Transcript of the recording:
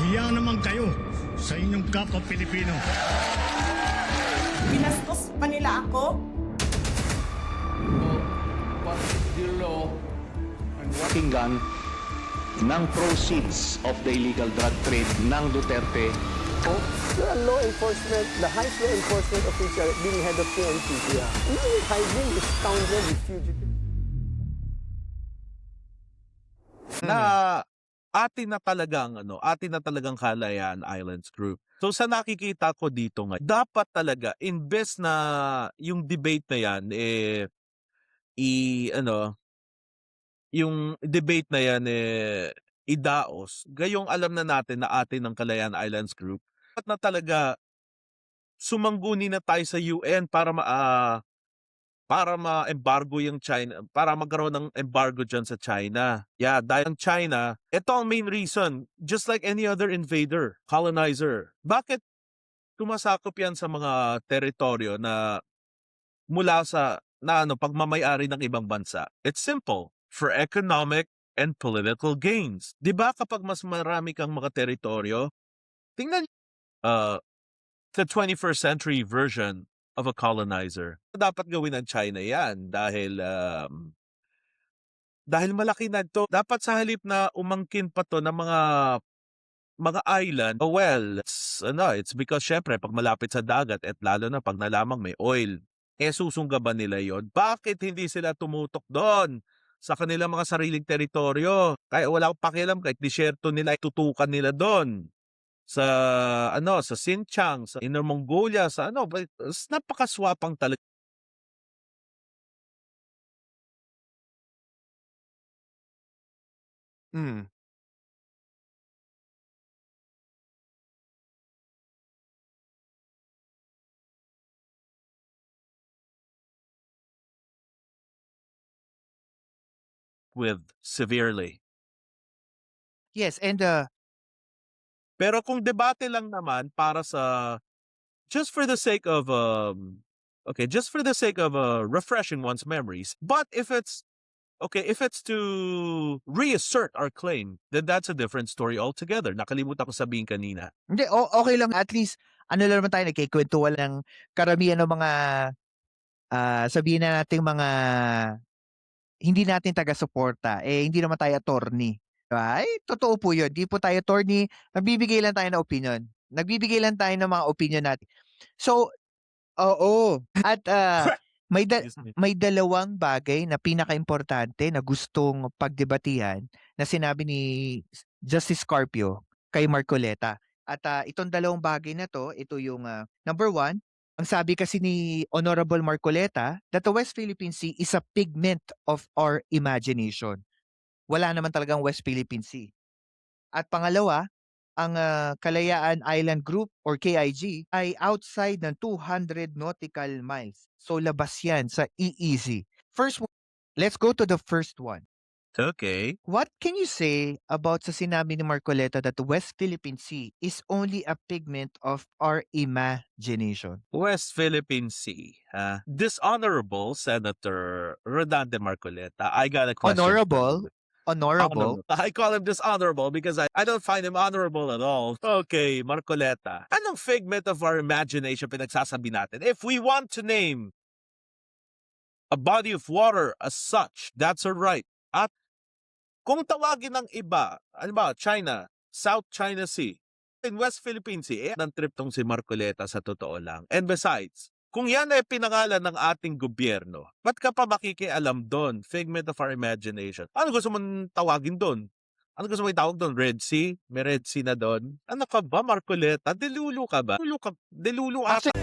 Nahiya naman kayo sa inyong kapwa Pilipino. Binastos pa nila ako. What is the law and what Pakinggan ng proceeds of the illegal drug trade ng Duterte. The law enforcement, the highest law enforcement official being head of PNP. Yeah. You're hiding this scoundrel, this fugitive. Na atin na talagang Kalayaan Islands Group. So sa nakikita ko dito nga, dapat talaga imbes na yung debate na yan yung debate na yan idaos, gayong alam na natin na atin ng Kalayaan Islands Group. Dapat na talaga sumangguni na tayo sa UN para ma-embargo yung China, para magkaroon ng embargo dyan sa China. Yeah, dahil ang China, ito ang main reason, just like any other invader, colonizer. Bakit tumasakop yan sa mga teritoryo na mula sa pagmamayari ng ibang bansa? It's simple, for economic and political gains. 'Di ba kapag mas marami kang mga teritoryo, tingnan the 21st century version of a colonizer. Dapat gawin ng China yan dahil malaki na ito. Dapat sa halip na umangkin pa to ng mga island, it's because syempre pag malapit sa dagat at lalo na pag nalamang may oil, susunggaban nila yon. Bakit hindi sila tumutok doon sa kanilang mga sariling teritoryo? Kaya wala akong pakialam kahit disyerto nila, tutukan nila doon. Sa Xinjiang, sa Inner Mongolia, napakaswapang talaga. With severely. Yes, and Pero kung debate lang naman para sa just for the sake of refreshing one's memories, but if it's to reassert our claim, then that's a different story altogether. Nakalimutan ko sabihin kanina. hindi, okay lang. At least, lang naman tayo, nagkikwentuhan ng karamihan ng mga, sabihin na natin mga, hindi natin taga-suporta. Hindi naman tayo attorney. Diba? Totoo po yun. Di po tayo attorney. Nagbibigay lang tayo ng opinion. Nagbibigay lang tayo ng mga opinion natin. So, oo. At Excuse me. may dalawang bagay na pinaka-importante na gustong pagdebatihan na sinabi ni Justice Carpio kay Marcoleta. At itong dalawang bagay na to, ito yung number one, ang sabi kasi ni Honorable Marcoleta that the West Philippine Sea is a figment of our imagination. Wala naman talagang West Philippine Sea. At pangalawa, ang Kalayaan Island Group or KIG ay outside ng 200 nautical miles. So labas yan sa EEZ. First one, let's go to the first one. Okay. What can you say about sa sinabi ni Marcoleta that the West Philippine Sea is only a figment of our imagination? West Philippine Sea. Dishonorable Senator Rodante Marcoleta. I got a question. Honorable. I call him dishonorable because I don't find him honorable at all. Okay, Marcoleta. Anong figment of our imagination pinagsasabi natin? If we want to name a body of water as such, that's all right. At kung tawagin ng iba, China, South China Sea, in West Philippine Sea, ng trip tong si Marcoleta sa totoo lang. And besides, kung yan ay pinangalan ng ating gobyerno, ba't ka pa makikialam doon? Figment of our imagination. Ano gusto mong tawagin doon? Ano gusto mong itawag doon? Red Sea? May Red Sea na doon? Ano ka ba, Marcoleta? Delulu ka ba? Delulu ka.